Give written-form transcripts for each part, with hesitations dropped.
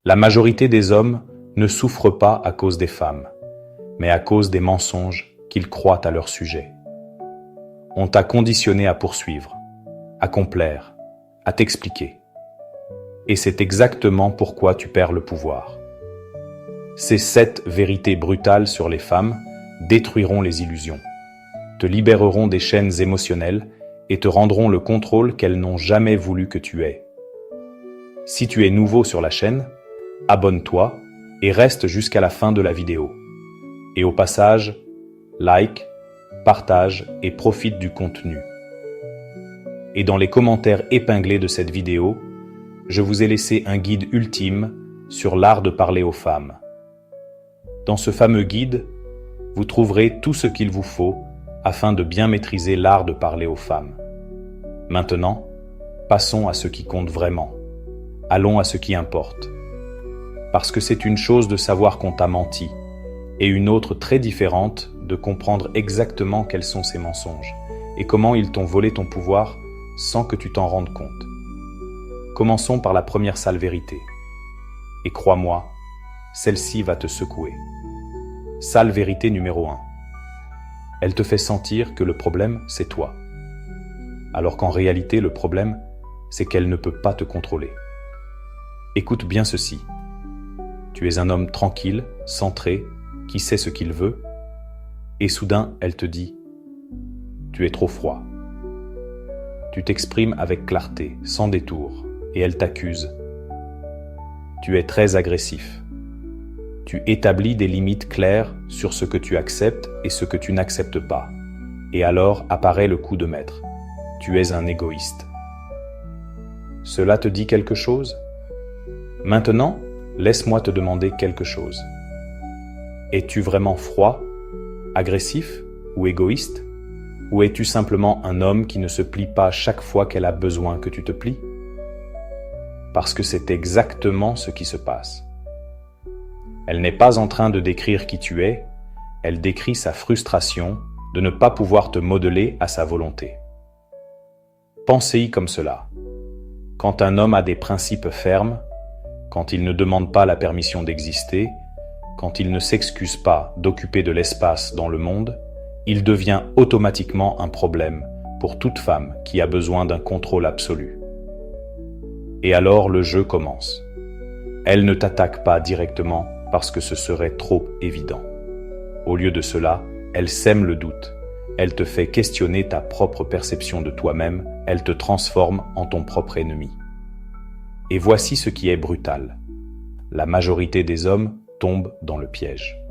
La majorité des hommes ne souffrent pas à cause des femmes, mais à cause des mensonges qu'ils croient à leur sujet. On t'a conditionné à poursuivre, à complaire, à t'expliquer. Et c'est exactement pourquoi tu perds le pouvoir. Ces 7 vérités brutales sur les femmes détruiront les illusions, te libéreront des chaînes émotionnelles et te rendront le contrôle qu'elles n'ont jamais voulu que tu aies. Si tu es nouveau sur la chaîne, abonne-toi et reste jusqu'à la fin de la vidéo. Et au passage, like, partage et profite du contenu. Et dans les commentaires épinglés de cette vidéo, je vous ai laissé un guide ultime sur l'art de parler aux femmes. Dans ce fameux guide, vous trouverez tout ce qu'il vous faut afin de bien maîtriser l'art de parler aux femmes. Maintenant, passons à ce qui compte vraiment. Allons à ce qui importe. Parce que c'est une chose de savoir qu'on t'a menti, et une autre très différente de comprendre exactement quels sont ces mensonges, et comment ils t'ont volé ton pouvoir sans que tu t'en rendes compte. Commençons par la première sale vérité. Et crois-moi, celle-ci va te secouer. Sale vérité numéro 1. Elle te fait sentir que le problème, c'est toi. Alors qu'en réalité, le problème, c'est qu'elle ne peut pas te contrôler. Écoute bien ceci. Tu es un homme tranquille, centré, qui sait ce qu'il veut, et soudain, elle te dit « Tu es trop froid ». Tu t'exprimes avec clarté, sans détour, et elle t'accuse. Tu es très agressif. Tu établis des limites claires sur ce que tu acceptes et ce que tu n'acceptes pas. Et alors apparaît le coup de maître. Tu es un égoïste. Cela te dit quelque chose? Maintenant, laisse-moi te demander quelque chose. Es-tu vraiment froid, agressif ou égoïste? Ou es-tu simplement un homme qui ne se plie pas chaque fois qu'elle a besoin que tu te plies? Parce que c'est exactement ce qui se passe. Elle n'est pas en train de décrire qui tu es, elle décrit sa frustration de ne pas pouvoir te modeler à sa volonté. Pensez-y comme cela. Quand un homme a des principes fermes, quand il ne demande pas la permission d'exister, quand il ne s'excuse pas d'occuper de l'espace dans le monde, il devient automatiquement un problème pour toute femme qui a besoin d'un contrôle absolu. Et alors le jeu commence. Elle ne t'attaque pas directement parce que ce serait trop évident. Au lieu de cela, elle sème le doute. Elle te fait questionner ta propre perception de toi-même, elle te transforme en ton propre ennemi. Et voici ce qui est brutal. La majorité des hommes tombent dans le piège.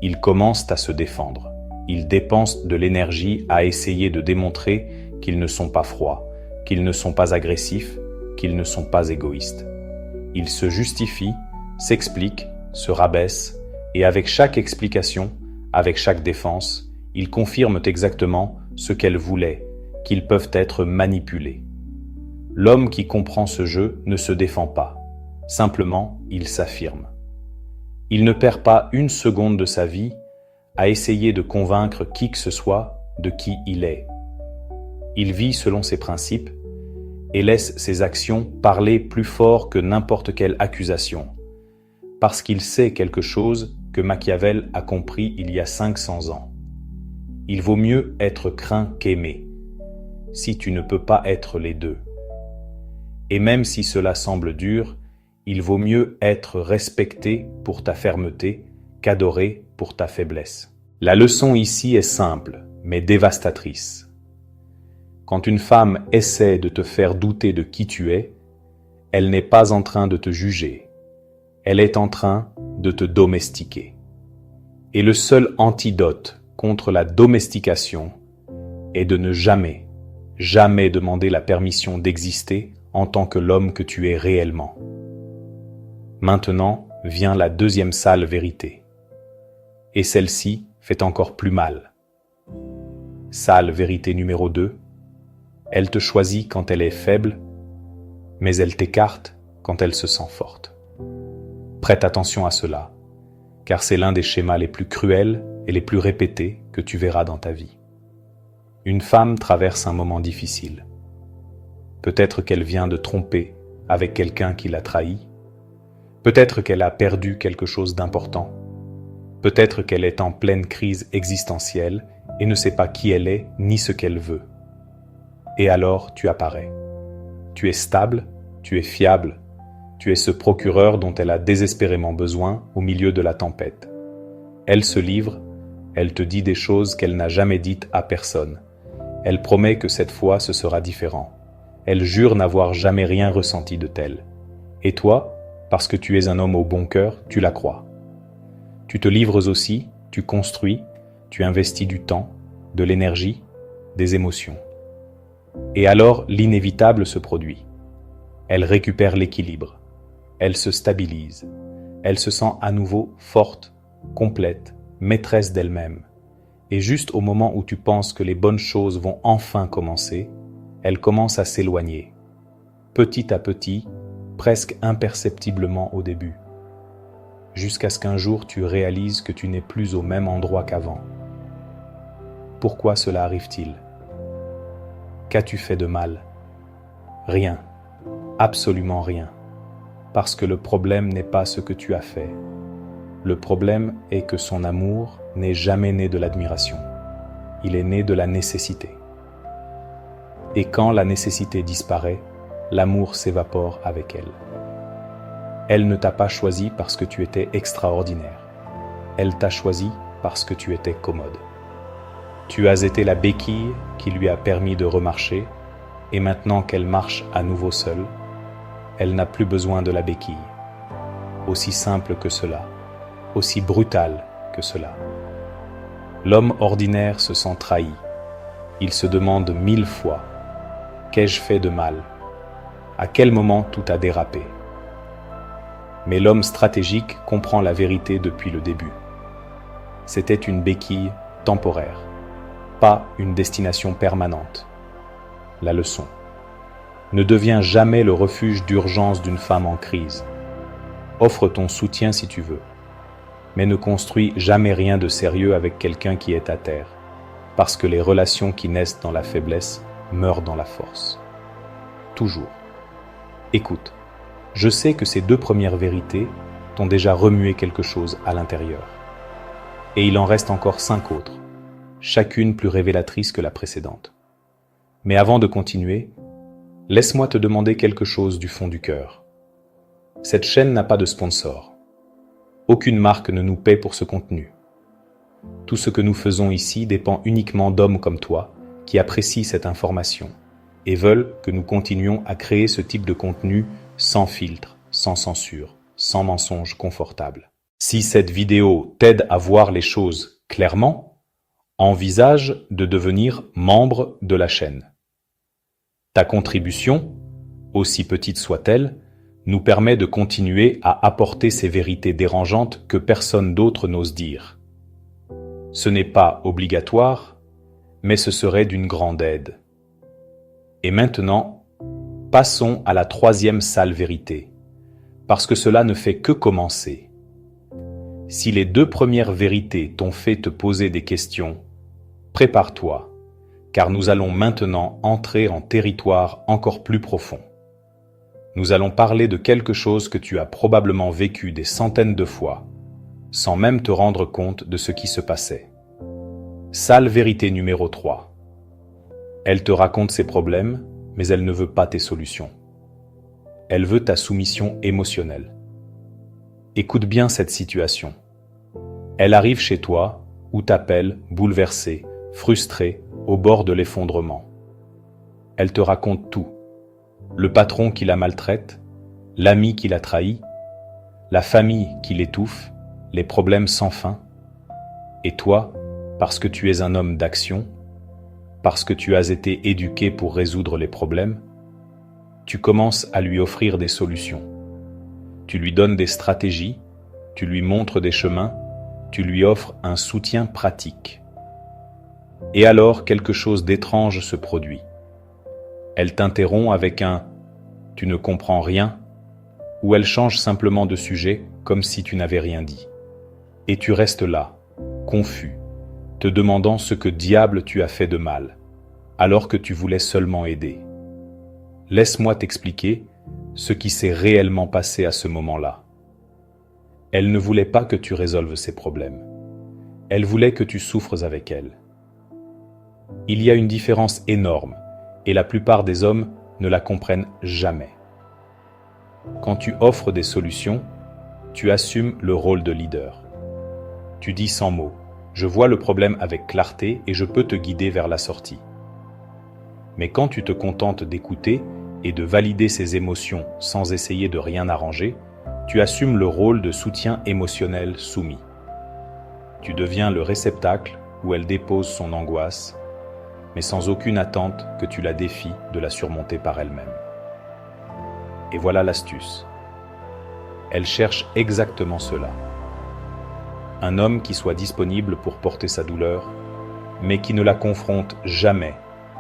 Ils commencent à se défendre. Ils dépensent de l'énergie à essayer de démontrer qu'ils ne sont pas froids, qu'ils ne sont pas agressifs, qu'ils ne sont pas égoïstes. Ils se justifient, s'expliquent, se rabaissent, et avec chaque explication, avec chaque défense, ils confirment exactement ce qu'elles voulaient, qu'ils peuvent être manipulés. L'homme qui comprend ce jeu ne se défend pas, simplement il s'affirme. Il ne perd pas une seconde de sa vie à essayer de convaincre qui que ce soit de qui il est. Il vit selon ses principes et laisse ses actions parler plus fort que n'importe quelle accusation, parce qu'il sait quelque chose que Machiavel a compris il y a 500 ans. Il vaut mieux être craint qu'aimé, si tu ne peux pas être les deux. Et même si cela semble dur, il vaut mieux être respecté pour ta fermeté qu'adoré pour ta faiblesse. La leçon ici est simple, mais dévastatrice. Quand une femme essaie de te faire douter de qui tu es, elle n'est pas en train de te juger. Elle est en train de te domestiquer. Et le seul antidote contre la domestication est de ne jamais, jamais demander la permission d'exister en tant que l'homme que tu es réellement. Maintenant vient la deuxième sale vérité. Et celle-ci fait encore plus mal. Sale vérité numéro 2. Elle te choisit quand elle est faible, mais elle t'écarte quand elle se sent forte. Prête attention à cela, car c'est l'un des schémas les plus cruels et les plus répétés que tu verras dans ta vie. Une femme traverse un moment difficile. Peut-être qu'elle vient de tromper avec quelqu'un qui l'a trahi, Peut-être qu'elle a perdu quelque chose d'important. Peut-être qu'elle est en pleine crise existentielle et ne sait pas qui elle est ni ce qu'elle veut. Et alors tu apparais. Tu es stable, tu es fiable, tu es ce procureur dont elle a désespérément besoin au milieu de la tempête. Elle se livre, elle te dit des choses qu'elle n'a jamais dites à personne. Elle promet que cette fois ce sera différent. Elle jure n'avoir jamais rien ressenti de tel. Et toi, parce que tu es un homme au bon cœur, tu la crois. Tu te livres aussi, tu construis, tu investis du temps, de l'énergie, des émotions. Et alors l'inévitable se produit. Elle récupère l'équilibre. Elle se stabilise. Elle se sent à nouveau forte, complète, maîtresse d'elle-même. Et juste au moment où tu penses que les bonnes choses vont enfin commencer, elle commence à s'éloigner. Petit à petit, presque imperceptiblement au début. Jusqu'à ce qu'un jour tu réalises que tu n'es plus au même endroit qu'avant. Pourquoi cela arrive-t-il? Qu'as-tu fait de mal? Rien, absolument rien. Parce que le problème n'est pas ce que tu as fait. Le problème est que son amour n'est jamais né de l'admiration. Il est né de la nécessité. Et quand la nécessité disparaît, l'amour s'évapore avec elle. Elle ne t'a pas choisi parce que tu étais extraordinaire. Elle t'a choisi parce que tu étais commode. Tu as été la béquille qui lui a permis de remarcher, et maintenant qu'elle marche à nouveau seule, elle n'a plus besoin de la béquille. Aussi simple que cela, aussi brutal que cela. L'homme ordinaire se sent trahi. Il se demande 1000 fois « Qu'ai-je fait de mal ? À quel moment tout a dérapé ?» Mais l'homme stratégique comprend la vérité depuis le début. C'était une béquille temporaire, pas une destination permanente. La leçon. Ne deviens jamais le refuge d'urgence d'une femme en crise. Offre ton soutien si tu veux, mais ne construis jamais rien de sérieux avec quelqu'un qui est à terre, parce que les relations qui naissent dans la faiblesse meurent dans la force. Toujours. Écoute, je sais que ces 2 premières vérités t'ont déjà remué quelque chose à l'intérieur. Et il en reste encore 5 autres, chacune plus révélatrice que la précédente. Mais avant de continuer, laisse-moi te demander quelque chose du fond du cœur. Cette chaîne n'a pas de sponsor. Aucune marque ne nous paie pour ce contenu. Tout ce que nous faisons ici dépend uniquement d'hommes comme toi qui apprécient cette information et veulent que nous continuions à créer ce type de contenu sans filtre, sans censure, sans mensonge confortable. Si cette vidéo t'aide à voir les choses clairement, envisage de devenir membre de la chaîne. Ta contribution, aussi petite soit-elle, nous permet de continuer à apporter ces vérités dérangeantes que personne d'autre n'ose dire. Ce n'est pas obligatoire, mais ce serait d'une grande aide. Et maintenant, passons à la 3e sale vérité, parce que cela ne fait que commencer. Si les 2 premières vérités t'ont fait te poser des questions, prépare-toi, car nous allons maintenant entrer en territoire encore plus profond. Nous allons parler de quelque chose que tu as probablement vécu des centaines de fois, sans même te rendre compte de ce qui se passait. Sale vérité numéro 3. Elle te raconte ses problèmes, mais elle ne veut pas tes solutions. Elle veut ta soumission émotionnelle. Écoute bien cette situation. Elle arrive chez toi ou t'appelle, bouleversée, frustrée, au bord de l'effondrement. Elle te raconte tout. Le patron qui la maltraite, l'ami qui la trahit, la famille qui l'étouffe, les problèmes sans fin. Et toi, parce que tu es un homme d'action, parce que tu as été éduqué pour résoudre les problèmes, tu commences à lui offrir des solutions. Tu lui donnes des stratégies, tu lui montres des chemins, tu lui offres un soutien pratique. Et alors quelque chose d'étrange se produit. Elle t'interrompt avec un « tu ne comprends rien » ou elle change simplement de sujet comme si tu n'avais rien dit. Et tu restes là, confus, te demandant ce que diable tu as fait de mal, alors que tu voulais seulement aider. Laisse-moi t'expliquer ce qui s'est réellement passé à ce moment-là. Elle ne voulait pas que tu résolves ses problèmes. Elle voulait que tu souffres avec elle. Il y a une différence énorme, et la plupart des hommes ne la comprennent jamais. Quand tu offres des solutions, tu assumes le rôle de leader. Tu dis sans mots, je vois le problème avec clarté et je peux te guider vers la sortie. Mais quand tu te contentes d'écouter et de valider ses émotions sans essayer de rien arranger, tu assumes le rôle de soutien émotionnel soumis. Tu deviens le réceptacle où elle dépose son angoisse, mais sans aucune attente que tu la défies de la surmonter par elle-même. Et voilà l'astuce. Elle cherche exactement cela. Un homme qui soit disponible pour porter sa douleur, mais qui ne la confronte jamais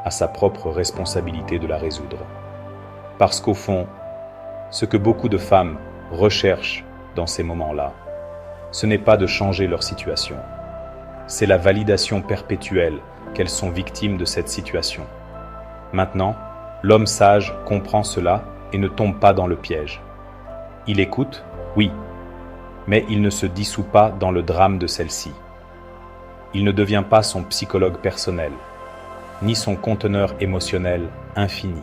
à sa propre responsabilité de la résoudre. Parce qu'au fond, ce que beaucoup de femmes recherchent dans ces moments-là, ce n'est pas de changer leur situation. C'est la validation perpétuelle qu'elles sont victimes de cette situation. Maintenant, l'homme sage comprend cela et ne tombe pas dans le piège. Il écoute, oui, mais il ne se dissout pas dans le drame de celle-ci. Il ne devient pas son psychologue personnel, ni son conteneur émotionnel infini.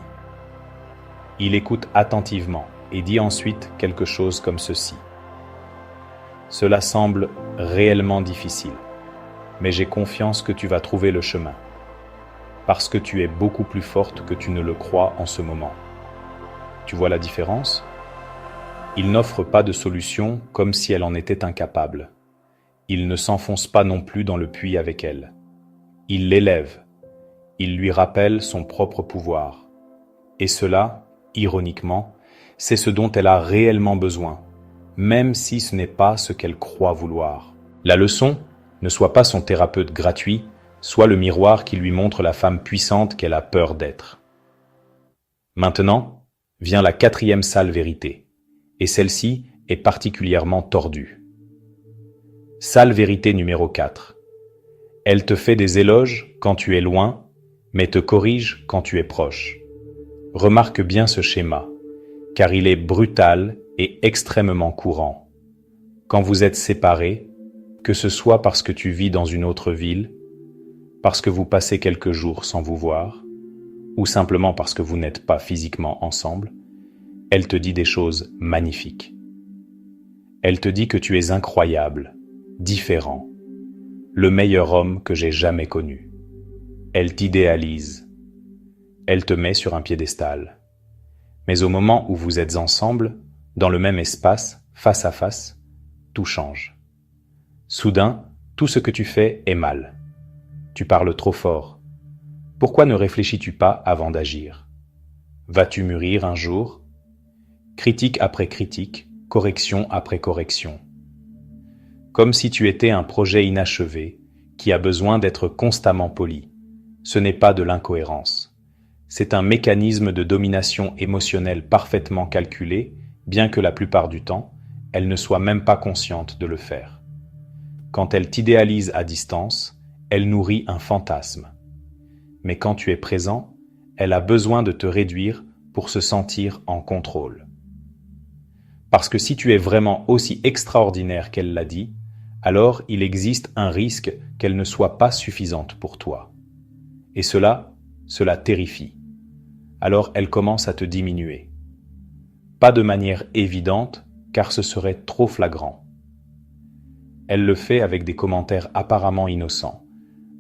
Il écoute attentivement et dit ensuite quelque chose comme ceci. Cela semble réellement difficile, mais j'ai confiance que tu vas trouver le chemin, parce que tu es beaucoup plus forte que tu ne le crois en ce moment. Tu vois la différence ? Il n'offre pas de solution comme si elle en était incapable. Il ne s'enfonce pas non plus dans le puits avec elle. Il l'élève. Il lui rappelle son propre pouvoir. Et cela, ironiquement, c'est ce dont elle a réellement besoin, même si ce n'est pas ce qu'elle croit vouloir. La leçon ne soit pas son thérapeute gratuit, soit le miroir qui lui montre la femme puissante qu'elle a peur d'être. Maintenant, vient la 4e sale vérité, et celle-ci est particulièrement tordue. Sale vérité numéro 4. Elle te fait des éloges quand tu es loin, mais te corrige quand tu es proche. Remarque bien ce schéma, car il est brutal et extrêmement courant. Quand vous êtes séparés, que ce soit parce que tu vis dans une autre ville, parce que vous passez quelques jours sans vous voir, ou simplement parce que vous n'êtes pas physiquement ensemble, elle te dit des choses magnifiques. Elle te dit que tu es incroyable, différent, le meilleur homme que j'ai jamais connu. Elle t'idéalise. Elle te met sur un piédestal. Mais au moment où vous êtes ensemble, dans le même espace, face à face, tout change. Soudain, tout ce que tu fais est mal. Tu parles trop fort. Pourquoi ne réfléchis-tu pas avant d'agir ? Vas-tu mûrir un jour ? Critique après critique, correction après correction. Comme si tu étais un projet inachevé qui a besoin d'être constamment poli. Ce n'est pas de l'incohérence. C'est un mécanisme de domination émotionnelle parfaitement calculé, bien que la plupart du temps, elle ne soit même pas consciente de le faire. Quand elle t'idéalise à distance, elle nourrit un fantasme. Mais quand tu es présent, elle a besoin de te réduire pour se sentir en contrôle. Parce que si tu es vraiment aussi extraordinaire qu'elle l'a dit, alors il existe un risque qu'elle ne soit pas suffisante pour toi. Et cela terrifie. Alors elle commence à te diminuer. Pas de manière évidente, car ce serait trop flagrant. Elle le fait avec des commentaires apparemment innocents,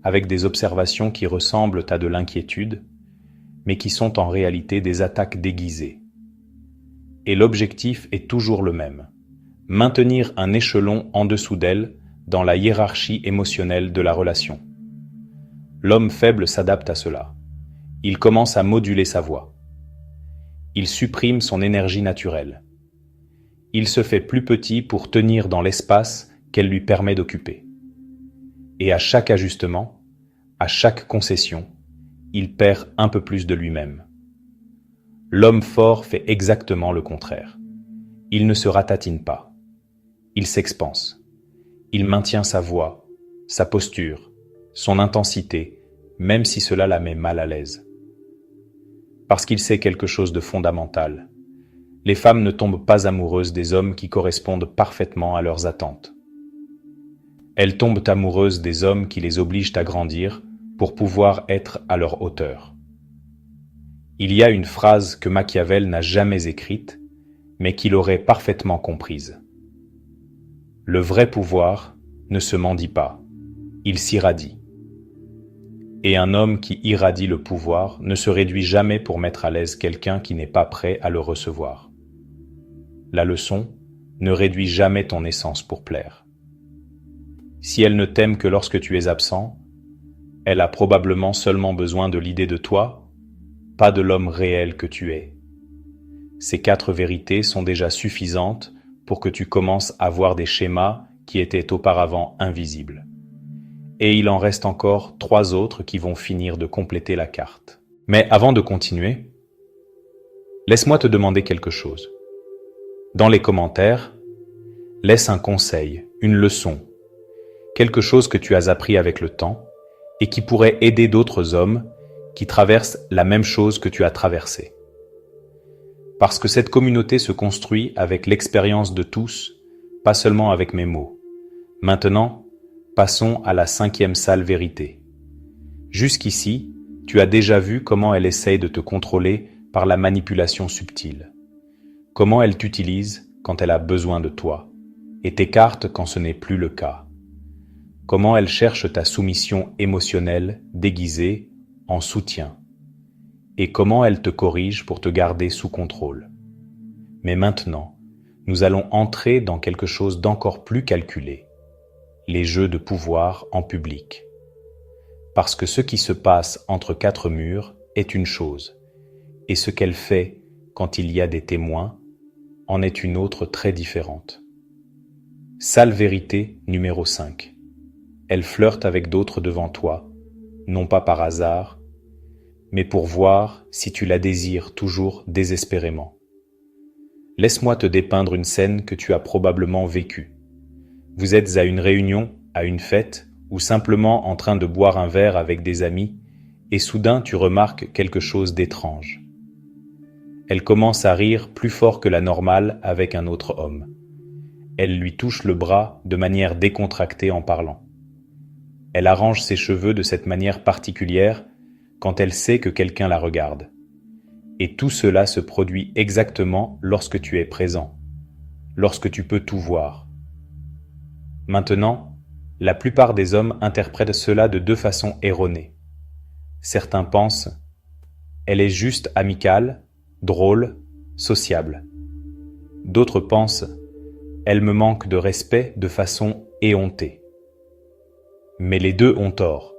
avec des observations qui ressemblent à de l'inquiétude, mais qui sont en réalité des attaques déguisées. Et l'objectif est toujours le même, maintenir un échelon en dessous d'elle dans la hiérarchie émotionnelle de la relation. L'homme faible s'adapte à cela. Il commence à moduler sa voix. Il supprime son énergie naturelle. Il se fait plus petit pour tenir dans l'espace qu'elle lui permet d'occuper. Et à chaque ajustement, à chaque concession, il perd un peu plus de lui-même. L'homme fort fait exactement le contraire. Il ne se ratatine pas. Il s'expanse. Il maintient sa voix, sa posture, son intensité, même si cela la met mal à l'aise. Parce qu'il sait quelque chose de fondamental. Les femmes ne tombent pas amoureuses des hommes qui correspondent parfaitement à leurs attentes. Elles tombent amoureuses des hommes qui les obligent à grandir pour pouvoir être à leur hauteur. Il y a une phrase que Machiavel n'a jamais écrite, mais qu'il aurait parfaitement comprise. Le vrai pouvoir ne se mendie pas, il s'irradie. Et un homme qui irradie le pouvoir ne se réduit jamais pour mettre à l'aise quelqu'un qui n'est pas prêt à le recevoir. La leçon, ne réduis jamais ton essence pour plaire. Si elle ne t'aime que lorsque tu es absent, elle a probablement seulement besoin de l'idée de toi, pas de l'homme réel que tu es. Ces 4 vérités sont déjà suffisantes pour que tu commences à voir des schémas qui étaient auparavant invisibles. Et il en reste encore 3 autres qui vont finir de compléter la carte. Mais avant de continuer, laisse-moi te demander quelque chose. Dans les commentaires, laisse un conseil, une leçon, quelque chose que tu as appris avec le temps et qui pourrait aider d'autres hommes qui traversent la même chose que tu as traversée. Parce que cette communauté se construit avec l'expérience de tous, pas seulement avec mes mots. Maintenant, passons à la 5e sale vérité. Jusqu'ici, tu as déjà vu comment elle essaye de te contrôler par la manipulation subtile. Comment elle t'utilise quand elle a besoin de toi et t'écarte quand ce n'est plus le cas. Comment elle cherche ta soumission émotionnelle déguisée en soutien. Et comment elle te corrige pour te garder sous contrôle. Mais maintenant, nous allons entrer dans quelque chose d'encore plus calculé. Les jeux de pouvoir en public. Parce que ce qui se passe entre 4 murs est une chose, et ce qu'elle fait quand il y a des témoins en est une autre très différente. Sale vérité numéro 5. Elle flirte avec d'autres devant toi, non pas par hasard, mais pour voir si tu la désires toujours désespérément. Laisse-moi te dépeindre une scène que tu as probablement vécue. Vous êtes à une réunion, à une fête, ou simplement en train de boire un verre avec des amis, et soudain tu remarques quelque chose d'étrange. Elle commence à rire plus fort que la normale avec un autre homme. Elle lui touche le bras de manière décontractée en parlant. Elle arrange ses cheveux de cette manière particulière quand elle sait que quelqu'un la regarde. Et tout cela se produit exactement lorsque tu es présent, lorsque tu peux tout voir. Maintenant, la plupart des hommes interprètent cela de 2 façons erronées. Certains pensent « elle est juste amicale », drôle, sociable. D'autres pensent « elle me manque de respect de façon éhontée ». Mais les deux ont tort,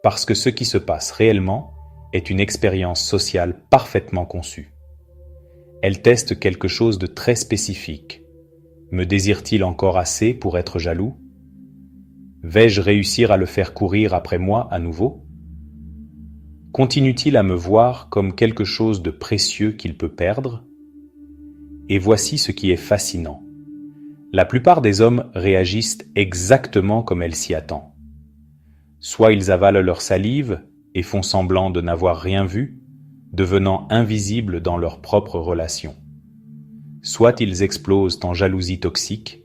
parce que ce qui se passe réellement est une expérience sociale parfaitement conçue. Elle teste quelque chose de très spécifique. Me désire-t-il encore assez pour être jaloux? Vais-je réussir à le faire courir après moi à nouveau? Continue-t-il à me voir comme quelque chose de précieux qu'il peut perdre? Et voici ce qui est fascinant. La plupart des hommes réagissent exactement comme elle s'y attend. Soit ils avalent leur salive et font semblant de n'avoir rien vu, devenant invisibles dans leur propre relation. Soit ils explosent en jalousie toxique,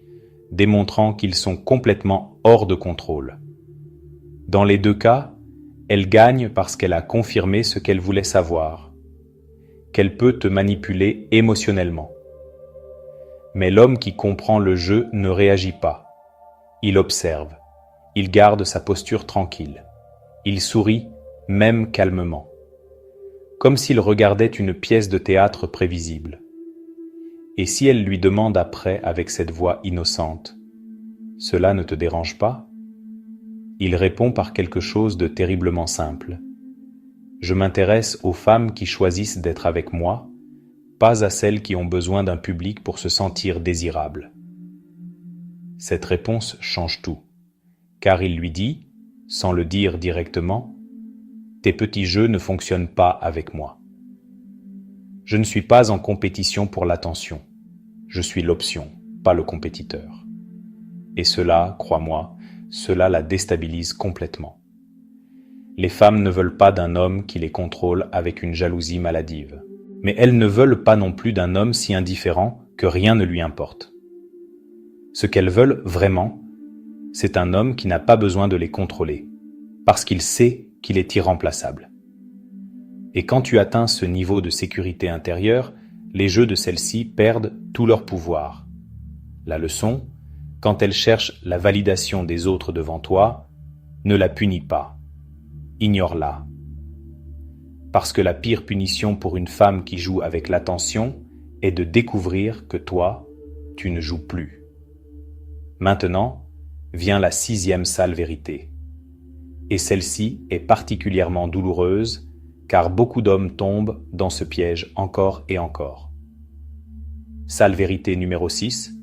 démontrant qu'ils sont complètement hors de contrôle. Dans les 2 cas, elle gagne parce qu'elle a confirmé ce qu'elle voulait savoir, qu'elle peut te manipuler émotionnellement. Mais l'homme qui comprend le jeu ne réagit pas. Il observe, il garde sa posture tranquille, il sourit même calmement, comme s'il regardait une pièce de théâtre prévisible. Et si elle lui demande après avec cette voix innocente « Cela ne te dérange pas ?» Il répond par quelque chose de terriblement simple. « Je m'intéresse aux femmes qui choisissent d'être avec moi, pas à celles qui ont besoin d'un public pour se sentir désirables. » Cette réponse change tout, car il lui dit, sans le dire directement, « Tes petits jeux ne fonctionnent pas avec moi. Je ne suis pas en compétition pour l'attention. Je suis l'option, pas le compétiteur. » Et cela, crois-moi, cela la déstabilise complètement. Les femmes ne veulent pas d'un homme qui les contrôle avec une jalousie maladive. mais elles ne veulent pas non plus d'un homme si indifférent que rien ne lui importe. Ce qu'elles veulent vraiment, c'est un homme qui n'a pas besoin de les contrôler, parce qu'il sait qu'il est irremplaçable. Et quand tu atteins ce niveau de sécurité intérieure, les jeux de celles-ci perdent tout leur pouvoir. La leçon, quand elle cherche la validation des autres devant toi, ne la punis pas, ignore-la. Parce que la pire punition pour une femme qui joue avec l'attention est de découvrir que toi, tu ne joues plus. Maintenant, vient la 6e sale vérité. Et celle-ci est particulièrement douloureuse car beaucoup d'hommes tombent dans ce piège encore et encore. Sale vérité numéro 6,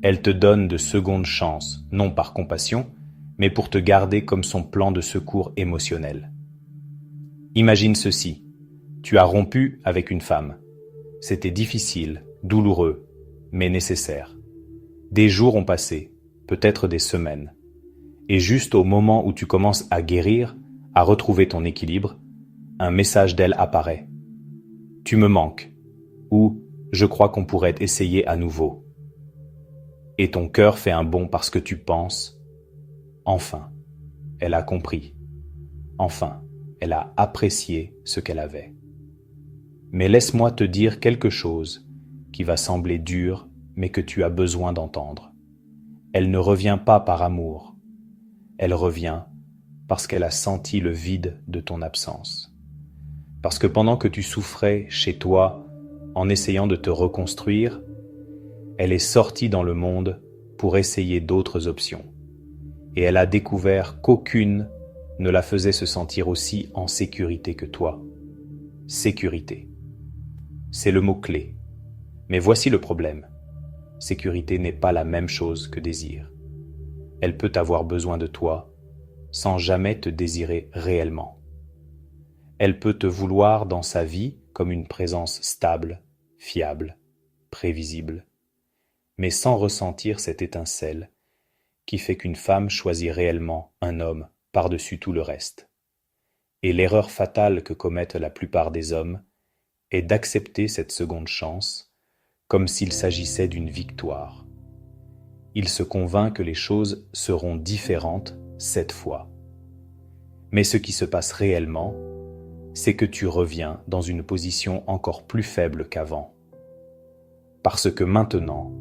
elle te donne de secondes chances, non par compassion, mais pour te garder comme son plan de secours émotionnel. Imagine ceci, tu as rompu avec une femme. C'était difficile, douloureux, mais nécessaire. Des jours ont passé, peut-être des semaines. Et juste au moment où tu commences à guérir, à retrouver ton équilibre, un message d'elle apparaît. Tu me manques, ou je crois qu'on pourrait essayer à nouveau. Et ton cœur fait un bond parce que tu penses, enfin, elle a compris. Enfin, elle a apprécié ce qu'elle avait. Mais laisse-moi te dire quelque chose qui va sembler dur, mais que tu as besoin d'entendre. Elle ne revient pas par amour. Elle revient parce qu'elle a senti le vide de ton absence. Parce que pendant que tu souffrais chez toi en essayant de te reconstruire, elle est sortie dans le monde pour essayer d'autres options. Et elle a découvert qu'aucune ne la faisait se sentir aussi en sécurité que toi. Sécurité. C'est le mot-clé. Mais voici le problème. Sécurité n'est pas la même chose que désir. Elle peut avoir besoin de toi sans jamais te désirer réellement. Elle peut te vouloir dans sa vie comme une présence stable, fiable, prévisible, mais sans ressentir cette étincelle qui fait qu'une femme choisit réellement un homme par-dessus tout le reste. Et l'erreur fatale que commettent la plupart des hommes est d'accepter cette seconde chance comme s'il s'agissait d'une victoire. Il se convainc que les choses seront différentes cette fois. Mais ce qui se passe réellement, c'est que tu reviens dans une position encore plus faible qu'avant. Parce que maintenant,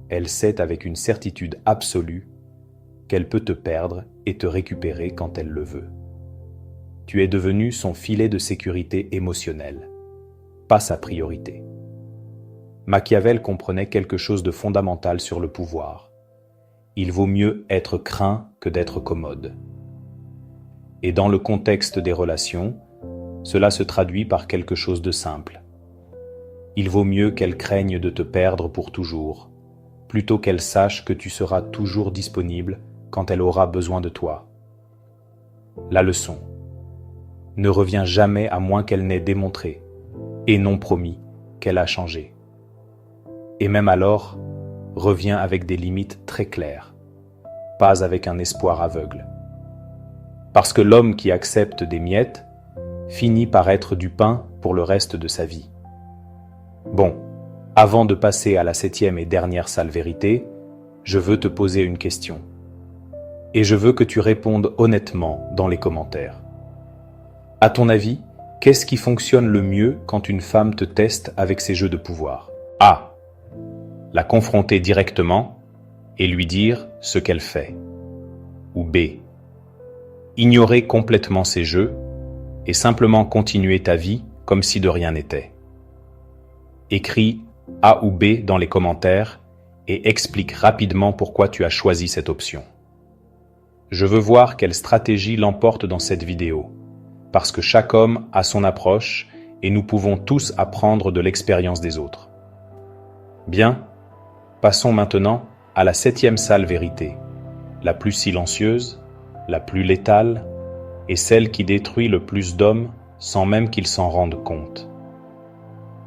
elle sait avec une certitude absolue qu'elle peut te perdre et te récupérer quand elle le veut. Tu es devenu son filet de sécurité émotionnelle, pas sa priorité. Machiavel comprenait quelque chose de fondamental sur le pouvoir. Il vaut mieux être craint que d'être commode. Et dans le contexte des relations, cela se traduit par quelque chose de simple. Il vaut mieux qu'elle craigne de te perdre pour toujours, plutôt qu'elle sache que tu seras toujours disponible quand elle aura besoin de toi. La leçon. Ne reviens jamais à moins qu'elle n'ait démontré, et non promis, qu'elle a changé. Et même alors, reviens avec des limites très claires, pas avec un espoir aveugle. Parce que l'homme qui accepte des miettes finit par être du pain pour le reste de sa vie. Bon, avant de passer à la 7e et dernière sale vérité, je veux te poser une question. Et je veux que tu répondes honnêtement dans les commentaires. À ton avis, qu'est-ce qui fonctionne le mieux quand une femme te teste avec ses jeux de pouvoir? A. La confronter directement et lui dire ce qu'elle fait. Ou B. Ignorer complètement ses jeux et simplement continuer ta vie comme si de rien n'était. Écris A ou B dans les commentaires et explique rapidement pourquoi tu as choisi cette option. Je veux voir quelle stratégie l'emporte dans cette vidéo, parce que chaque homme a son approche et nous pouvons tous apprendre de l'expérience des autres. Bien, passons maintenant à la 7e sale vérité, la plus silencieuse, la plus létale et celle qui détruit le plus d'hommes sans même qu'ils s'en rendent compte.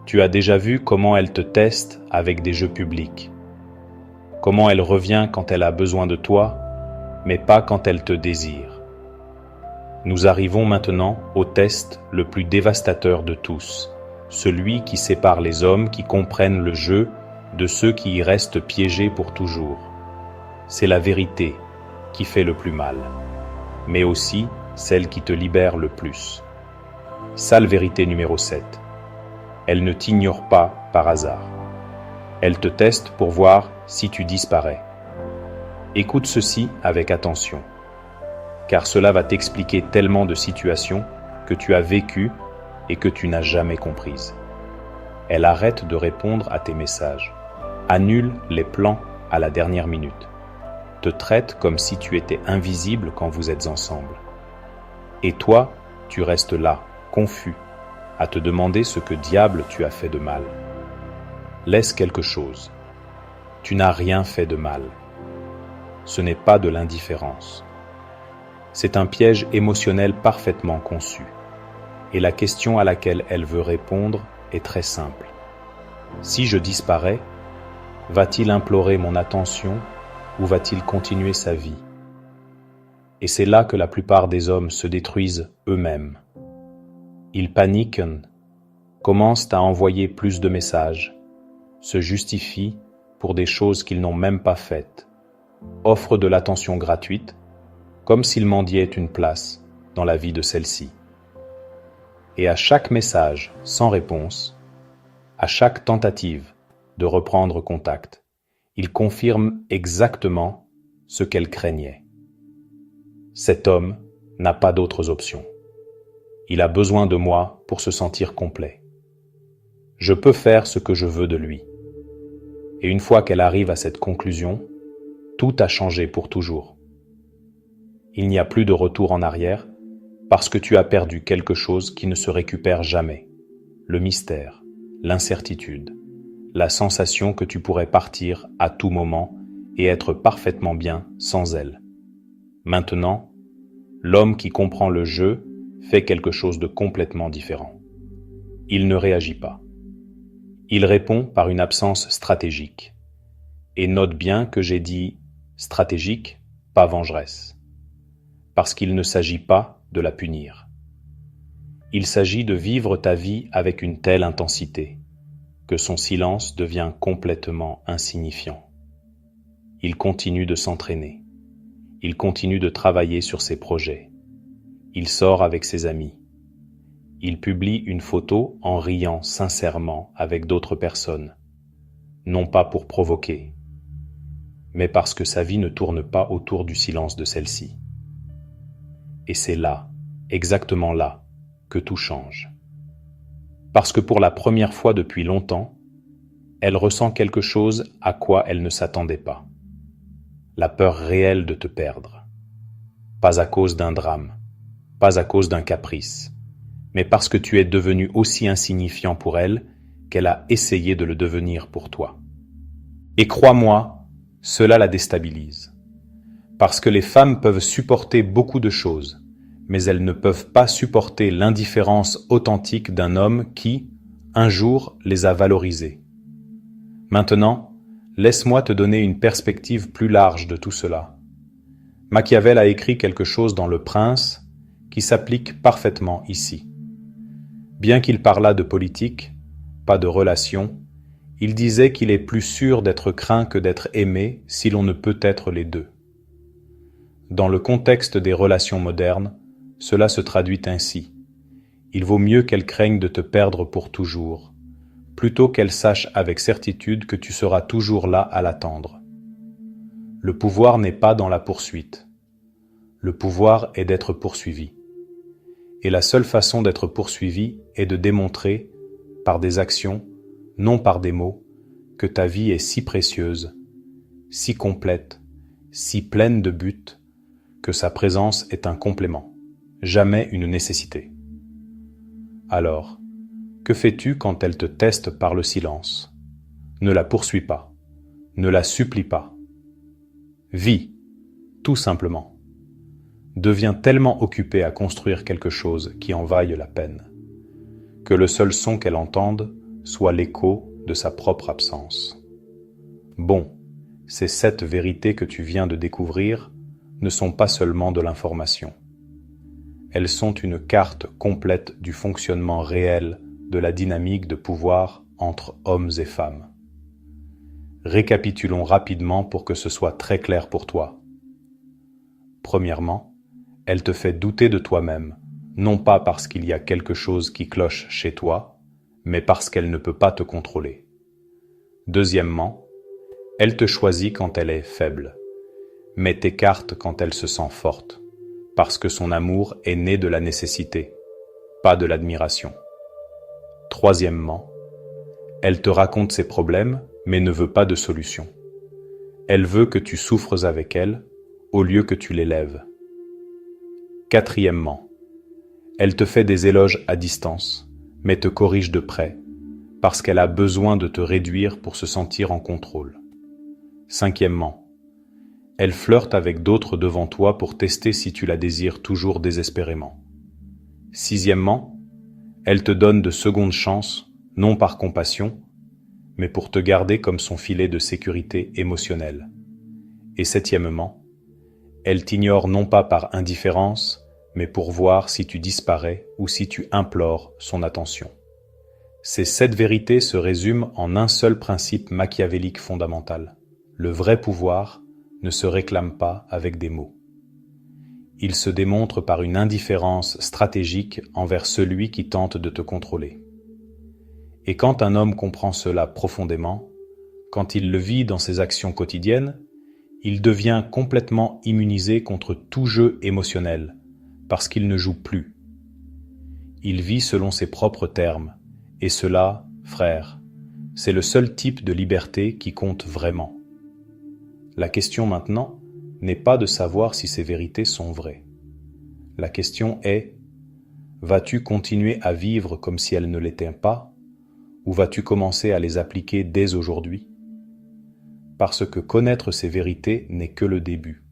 Tu as déjà vu comment elle te teste avec des jeux publics, comment elle revient quand elle a besoin de toi, mais pas quand elle te désire. Nous arrivons maintenant au test le plus dévastateur de tous, celui qui sépare les hommes qui comprennent le jeu de ceux qui y restent piégés pour toujours. C'est la vérité qui fait le plus mal, mais aussi celle qui te libère le plus. Sale vérité numéro 7. Elle ne t'ignore pas par hasard. Elle te teste pour voir si tu disparais. Écoute ceci avec attention, car cela va t'expliquer tellement de situations que tu as vécues et que tu n'as jamais comprises. Elle arrête de répondre à tes messages, annule les plans à la dernière minute, te traite comme si tu étais invisible quand vous êtes ensemble. Et toi, tu restes là, confus, à te demander ce que diable tu as fait de mal. Laisse quelque chose. Tu n'as rien fait de mal. Ce n'est pas de l'indifférence. C'est un piège émotionnel parfaitement conçu. Et la question à laquelle elle veut répondre est très simple. Si je disparais, va-t-il implorer mon attention ou va-t-il continuer sa vie? Et c'est là que la plupart des hommes se détruisent eux-mêmes. Ils paniquent, commencent à envoyer plus de messages, se justifient pour des choses qu'ils n'ont même pas faites, offrent de l'attention gratuite, comme s'ils mendiaient une place dans la vie de celle-ci. Et à chaque message sans réponse, à chaque tentative de reprendre contact, ils confirment exactement ce qu'elle craignait. Cet homme n'a pas d'autres options. Il a besoin de moi pour se sentir complet. Je peux faire ce que je veux de lui. Et une fois qu'elle arrive à cette conclusion, tout a changé pour toujours. Il n'y a plus de retour en arrière parce que tu as perdu quelque chose qui ne se récupère jamais. Le mystère, l'incertitude, la sensation que tu pourrais partir à tout moment et être parfaitement bien sans elle. Maintenant, l'homme qui comprend le jeu fait quelque chose de complètement différent. Il ne réagit pas. Il répond par une absence stratégique. Et note bien que j'ai dit stratégique, pas vengeresse. Parce qu'il ne s'agit pas de la punir. Il s'agit de vivre ta vie avec une telle intensité que son silence devient complètement insignifiant. Il continue de s'entraîner. Il continue de travailler sur ses projets. Il sort avec ses amis. Il publie une photo en riant sincèrement avec d'autres personnes, non pas pour provoquer, mais parce que sa vie ne tourne pas autour du silence de celle-ci. Et c'est là, exactement là, que tout change. Parce que pour la première fois depuis longtemps, elle ressent quelque chose à quoi elle ne s'attendait pas. La peur réelle de te perdre. Pas à cause d'un drame, pas à cause d'un caprice, mais parce que tu es devenu aussi insignifiant pour elle qu'elle a essayé de le devenir pour toi. Et crois-moi, cela la déstabilise. Parce que les femmes peuvent supporter beaucoup de choses, mais elles ne peuvent pas supporter l'indifférence authentique d'un homme qui, un jour, les a valorisées. Maintenant, laisse-moi te donner une perspective plus large de tout cela. Machiavel a écrit quelque chose dans Le Prince qui s'applique parfaitement ici. Bien qu'il parlât de politique, pas de relations, il disait qu'il est plus sûr d'être craint que d'être aimé si l'on ne peut être les deux. Dans le contexte des relations modernes, cela se traduit ainsi. Il vaut mieux qu'elle craigne de te perdre pour toujours, plutôt qu'elle sache avec certitude que tu seras toujours là à l'attendre. Le pouvoir n'est pas dans la poursuite. Le pouvoir est d'être poursuivi. Et la seule façon d'être poursuivi est de démontrer, par des actions, non par des mots, que ta vie est si précieuse, si complète, si pleine de buts, que sa présence est un complément, jamais une nécessité. Alors, que fais-tu quand elle te teste par le silence? Ne la poursuis pas, ne la supplie pas. Vis, tout simplement. Deviens tellement occupé à construire quelque chose qui en vaille la peine, que le seul son qu'elle entende soit l'écho de sa propre absence. Bon, ces 7 vérités que tu viens de découvrir ne sont pas seulement de l'information. Elles sont une carte complète du fonctionnement réel de la dynamique de pouvoir entre hommes et femmes. Récapitulons rapidement pour que ce soit très clair pour toi. Premièrement, elle te fait douter de toi-même, non pas parce qu'il y a quelque chose qui cloche chez toi, mais parce qu'elle ne peut pas te contrôler. Deuxièmement, elle te choisit quand elle est faible, mais t'écarte quand elle se sent forte, parce que son amour est né de la nécessité, pas de l'admiration. Troisièmement, elle te raconte ses problèmes, mais ne veut pas de solution. Elle veut que tu souffres avec elle, au lieu que tu l'élèves. Quatrièmement, elle te fait des éloges à distance, mais te corrige de près, parce qu'elle a besoin de te réduire pour se sentir en contrôle. Cinquièmement, elle flirte avec d'autres devant toi pour tester si tu la désires toujours désespérément. Sixièmement, elle te donne de secondes chances, non par compassion, mais pour te garder comme son filet de sécurité émotionnelle. Et septièmement, elle t'ignore non pas par indifférence, mais pour voir si tu disparais ou si tu implores son attention. Ces 7 vérités se résument en un seul principe machiavélique fondamental. Le vrai pouvoir ne se réclame pas avec des mots. Il se démontre par une indifférence stratégique envers celui qui tente de te contrôler. Et quand un homme comprend cela profondément, quand il le vit dans ses actions quotidiennes, il devient complètement immunisé contre tout jeu émotionnel, parce qu'il ne joue plus. Il vit selon ses propres termes, et cela, frère, c'est le seul type de liberté qui compte vraiment. La question maintenant n'est pas de savoir si ces vérités sont vraies. La question est, vas-tu continuer à vivre comme si elles ne l'étaient pas, ou vas-tu commencer à les appliquer dès aujourd'hui ? Parce que connaître ces vérités n'est que le début.